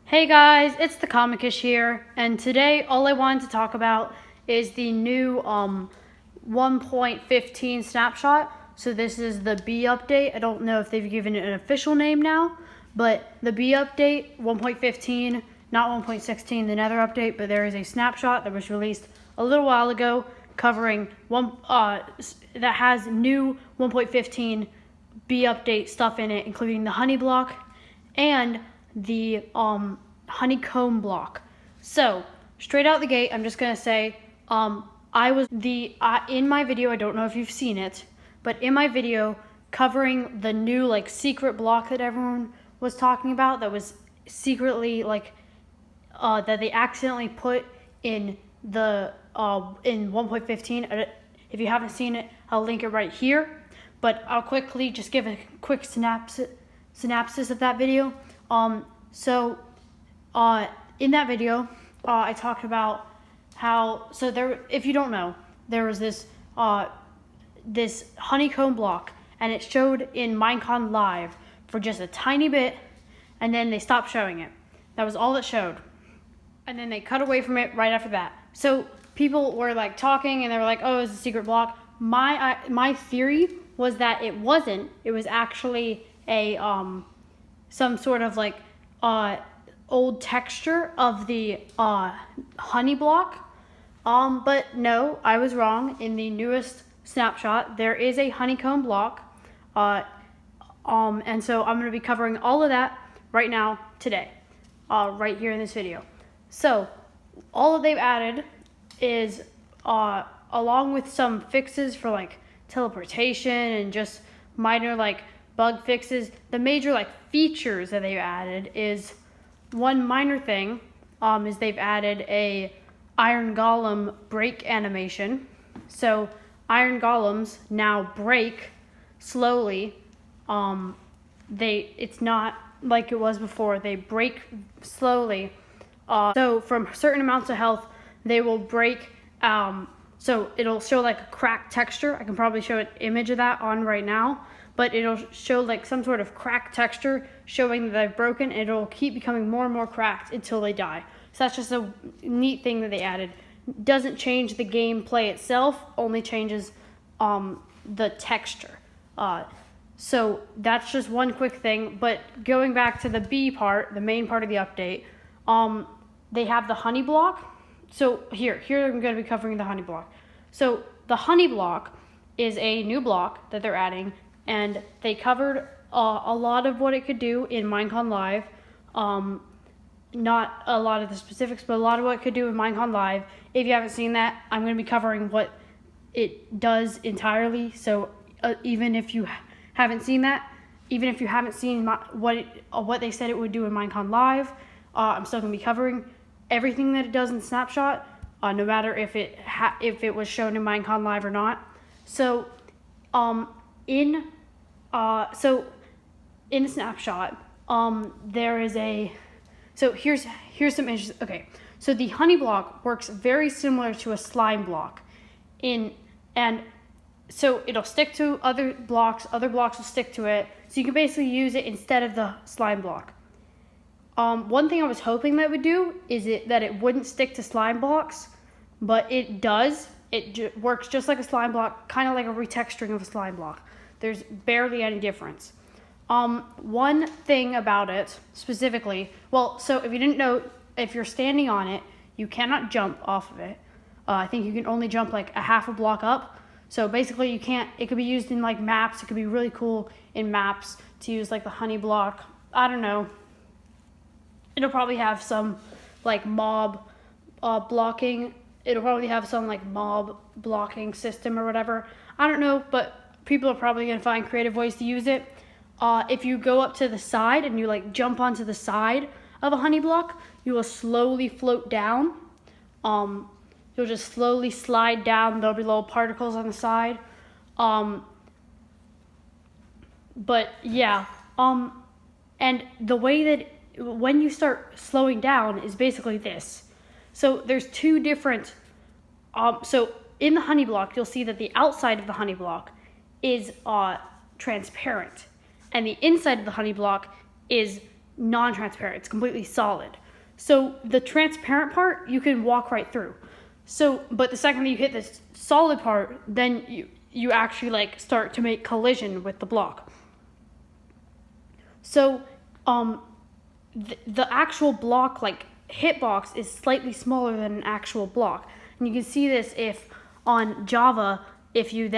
Hey guys, it's the Comicish here, and today all I wanted to talk about is the new 1.15 snapshot. So this is the B update. I don't know if they've given it an official name now, but the B update 1.15, not 1.16, the Nether update, but there is a snapshot that was released a little while ago covering that has new 1.15 B update stuff in it, including the honey block and the honeycomb block. So straight out the gate, I'm just gonna say I was in my video, I don't know if you've seen it, but in my video covering the new secret block that everyone was talking about, that was secretly that they accidentally put in the in 1.15. If you haven't seen it, I'll link it right here, but I'll quickly just give a quick synopsis of that video. In that video, I talked about how, if you don't know, there was this honeycomb block, and it showed in Minecon Live for just a tiny bit, and then they stopped showing it. That was all it showed. And then they cut away from it right after that. So people were talking, and they were like, oh, it's a secret block. My theory was that it wasn't. It was actually a some sort of old texture of the honey block. But no, I was wrong. In the newest snapshot, there is a honeycomb block. And so I'm going to be covering all of that right now, today, right here in this video. So all that they've added is, along with some fixes for teleportation and just minor bug fixes, the major features that they've added is, one minor thing is they've added a iron golem break animation. So iron golems now break slowly. It's not like it was before. They break slowly. So from certain amounts of health, they will break. So it'll show a cracked texture. I can probably show an image of that on right now, but it'll show some sort of cracked texture showing that they've broken. It'll keep becoming more and more cracked until they die. So that's just a neat thing that they added. Doesn't change the gameplay itself, only changes the texture. So that's just one quick thing. But going back to the B part, the main part of the update, they have the honey block. So here I'm going to be covering the honey block. So the honey block is a new block that they're adding, and they covered a lot of what it could do in Minecon Live. Not a lot of the specifics, but a lot of what it could do in Minecon Live. If you haven't seen that, I'm going to be covering what it does entirely. So even if you haven't seen that, even if you haven't seen what they said it would do in Minecon Live, I'm still going to be covering everything that it does in Snapshot, no matter if it was shown in Minecon Live or not. So in the Snapshot, there is here's some issues. Okay, so the honey block works very similar to a slime block, and so it'll stick to other blocks will stick to it, so you can basically use it instead of the slime block. One thing I was hoping that would do is that it wouldn't stick to slime blocks, but it does. It works just like a slime block, kind of like a retexturing of a slime block. There's barely any difference. One thing about it specifically, so if you didn't know, if you're standing on it, you cannot jump off of it. I think you can only jump a half a block up. So basically you can't, it could be used in maps. It could be really cool in maps to use the honey block. I don't know. It'll probably have some mob blocking. It'll probably have some mob blocking system or whatever. I don't know, but people are probably going to find creative ways to use it. If you go up to the side and you jump onto the side of a honey block, you will slowly float down. You'll just slowly slide down. There'll be little particles on the side. But yeah. And the way that when you start slowing down is basically this. So there's two different, so in the honey block, you'll see that the outside of the honey block is transparent, and the inside of the honey block is non-transparent. It's completely solid. So the transparent part, you can walk right through. So, but the second that you hit this solid part, then you actually like start to make collision with the block. So, the actual block, like hitbox, is slightly smaller than an actual block, and you can see this if on Java, if you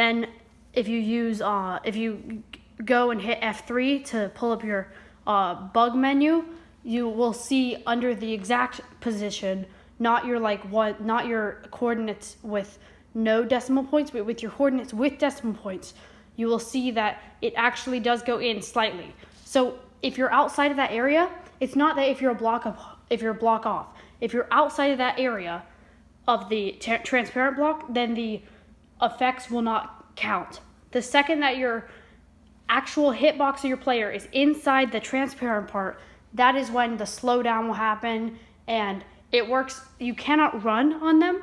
go and hit F3 to pull up your bug menu, you will see under the exact position, not your coordinates with no decimal points, but with your coordinates with decimal points, you will see that it actually does go in slightly. So if you're outside of that area, it's not that if you're a block off. If you're outside of that area of the transparent block, then the effects will not count. The second that your actual hitbox of your player is inside the transparent part, that is when the slowdown will happen, and it works. You cannot run on them.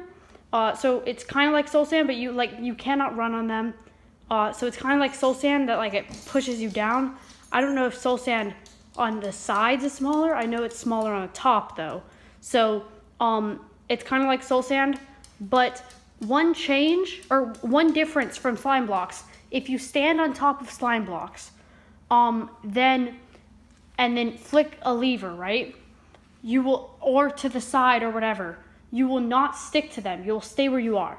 So it's kind of like Soul Sand, but you cannot run on them. So it's kind of like Soul Sand that like it pushes you down. I don't know if Soul Sand on the sides is smaller. I know it's smaller on the top though. So it's kind of like Soul Sand, but one change or one difference from slime blocks, if you stand on top of slime blocks, then flick a lever, right? You will, or to the side or whatever, you will not stick to them. You'll stay where you are.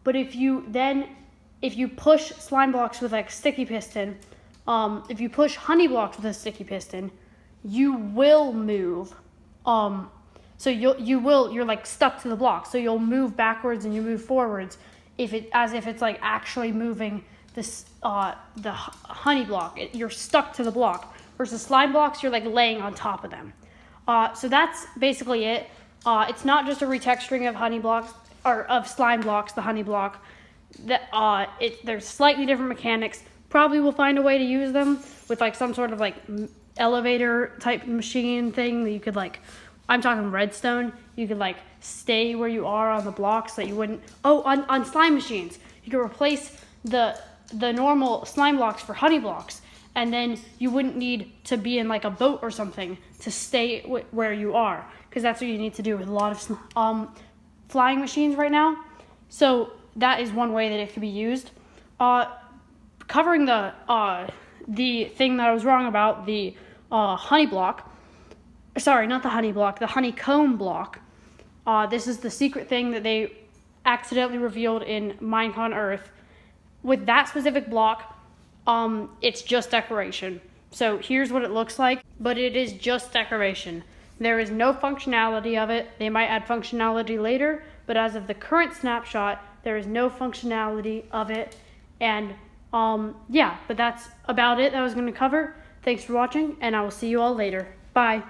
But if you push slime blocks with like sticky piston, if you push honey blocks with a sticky piston, you will move. So you're like stuck to the block. So you'll move backwards and you move forwards as if it's like actually moving this the honey block. You're stuck to the block. Versus slime blocks, you're like laying on top of them. So that's basically it. It's not just a retexturing of honey blocks or of slime blocks, the honey block. There's slightly different mechanics. Probably will find a way to use them with like some sort of like elevator type machine thing that you could like, I'm talking redstone, you could like stay where you are on the blocks so that you wouldn't, on slime machines, you could replace the normal slime blocks for honey blocks, and then you wouldn't need to be in like a boat or something to stay where you are, because that's what you need to do with a lot of flying machines right now. So that is one way that it could be used. Covering the thing that I was wrong about, the honey block. Sorry, not the honey block, the honeycomb block. This is the secret thing that they accidentally revealed in Minecon Earth. With that specific block, it's just decoration. So here's what it looks like, but it is just decoration. There is no functionality of it. They might add functionality later, but as of the current snapshot, there is no functionality of it. And yeah, but that's about it that I was going to cover. Thanks for watching, and I will see you all later. Bye.